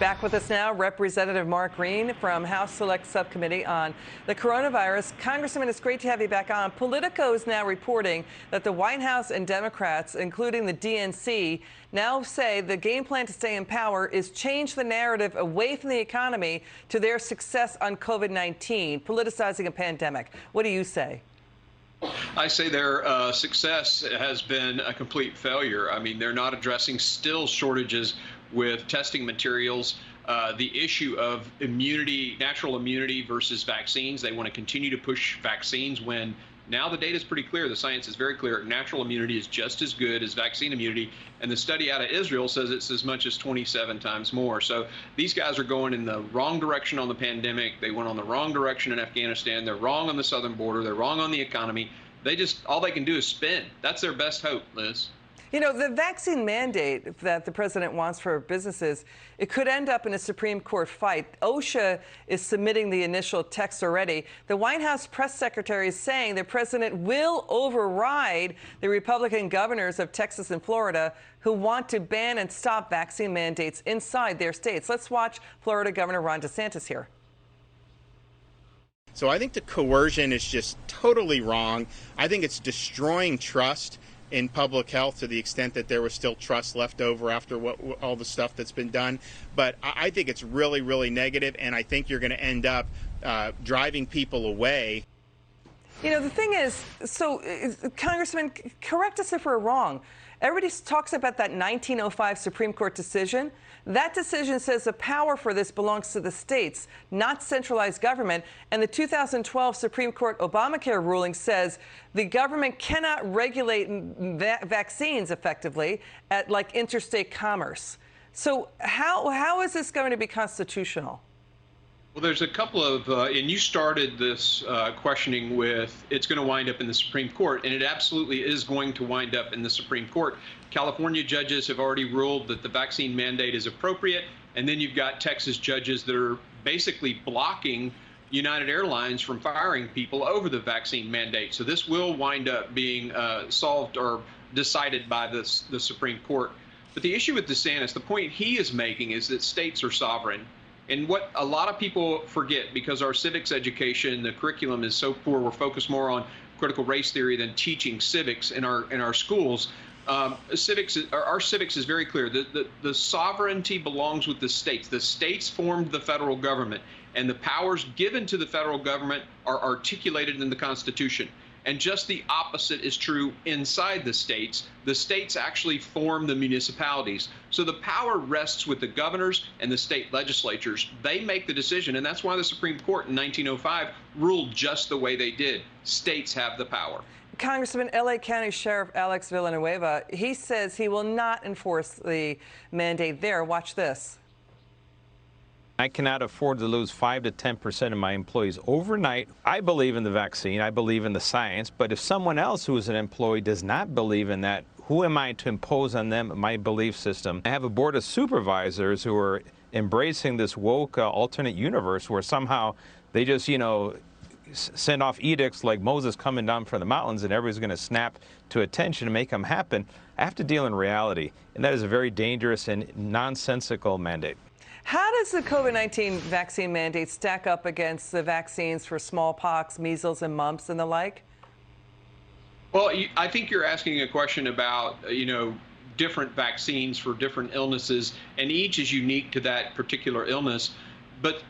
Back with us now, Representative Mark Green from House Select Subcommittee on the Coronavirus. Congressman, it's great to have you back on. Politico is now reporting that the White House and Democrats, including the DNC, now say the game plan to stay in power is change the narrative away from the economy to their success on COVID-19, politicizing a pandemic. What do you say? I say their success has been a complete failure. I mean, they're not addressing still shortages with testing materials, the issue of immunity, natural immunity versus vaccines. They want to continue to push vaccines when now the data is pretty clear. The science is very clear. Natural immunity is just as good as vaccine immunity. And the study out of Israel says it's as much as 27 times more. So these guys are going in the wrong direction on the pandemic. They went on the wrong direction in Afghanistan. They're wrong on the southern border. They're wrong on the economy. All they can do is spin. That's their best hope, Liz. You know, the vaccine mandate that the president wants for businesses, it could end up in a Supreme Court fight. OSHA is submitting the initial text already. The White House press secretary is saying the president will override the Republican governors of Texas and Florida who want to ban and stop vaccine mandates inside their states. Let's watch Florida Governor Ron DeSantis here. So I think the coercion is just totally wrong. I think it's destroying trust in public health to the extent that there was still trust left over after all the stuff that's been done. But I think it's really, really negative, and I think you're going to end up driving people away. You know, the thing is, Congressman, correct us if we're wrong. Everybody talks about that 1905 Supreme Court decision. That decision says the power for this belongs to the states, not centralized government. And the 2012 Supreme Court Obamacare ruling says the government cannot regulate vaccines effectively at like interstate commerce. So how is this going to be constitutional? Well, there's a couple of, and you started this questioning with, it's going to wind up in the Supreme Court, and it absolutely is going to wind up in the Supreme Court. California judges have already ruled that the vaccine mandate is appropriate, and then you've got Texas judges that are basically blocking United Airlines from firing people over the vaccine mandate. So this will wind up being solved or decided by the Supreme Court. But the issue with DeSantis, the point he is making is that states are sovereign. And what a lot of people forget, because our civics education, the curriculum is so poor, we're focused more on critical race theory than teaching civics in our schools. Our civics is very clear. The sovereignty belongs with the states. The states formed the federal government, and the powers given to the federal government are articulated in the Constitution. And just the opposite is true inside the states. The states actually form the municipalities. So the power rests with the governors and the state legislatures. They make the decision, and that's why the Supreme Court in 1905 ruled just the way they did. States have the power. Congressman, LA County Sheriff Alex Villanueva, he says he will not enforce the mandate there. Watch this. I cannot afford to lose 5 to 10% of my employees overnight. I believe in the vaccine. I believe in the science. But if someone else who is an employee does not believe in that, who am I to impose on them my belief system? I have a board of supervisors who are embracing this woke alternate universe where somehow they just, send off edicts like Moses coming down from the mountains and everybody's going to snap to attention and make them happen. I have to deal in reality. And that is a very dangerous and nonsensical mandate. How does the COVID-19 vaccine mandate stack up against the vaccines for smallpox, measles, and mumps and the like? Well, I think you're asking a question about, different vaccines for different illnesses, and each is unique to that particular illness. But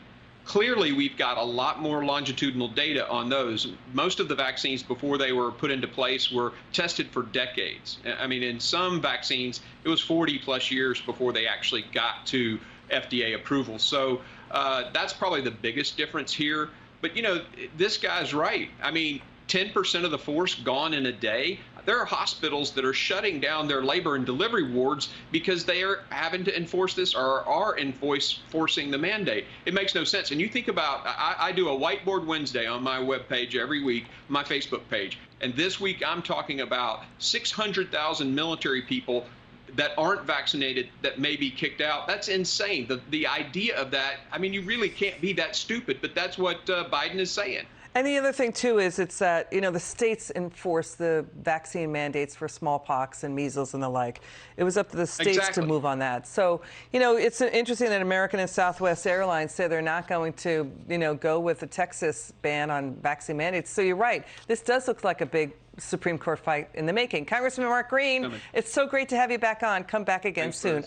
clearly, we've got a lot more longitudinal data on those. Most of the vaccines before they were put into place were tested for decades. I mean, in some vaccines, it was 40 plus years before they actually got to FDA approval. So that's probably the biggest difference here. But, this guy's right. I mean, 10% of the force gone in a day. There are hospitals that are shutting down their labor and delivery wards because they are having to enforce this or are enforcing the mandate. It makes no sense. And you think about, I do a whiteboard Wednesday on my webpage every week, my Facebook page. And this week I'm talking about 600,000 military people that aren't vaccinated that may be kicked out. That's insane. The idea of that, I mean, you really can't be that stupid, but that's what Biden is saying. And the other thing, too, is it's that, the states enforce the vaccine mandates for smallpox and measles and the like. It was up to the states to move on that. So, it's interesting that American and Southwest Airlines say they're not going to, go with the Texas ban on vaccine mandates. So you're right. This does look like a big Supreme Court fight in the making. Congressman Mark Green, it's so great to have you back on. Come back again soon.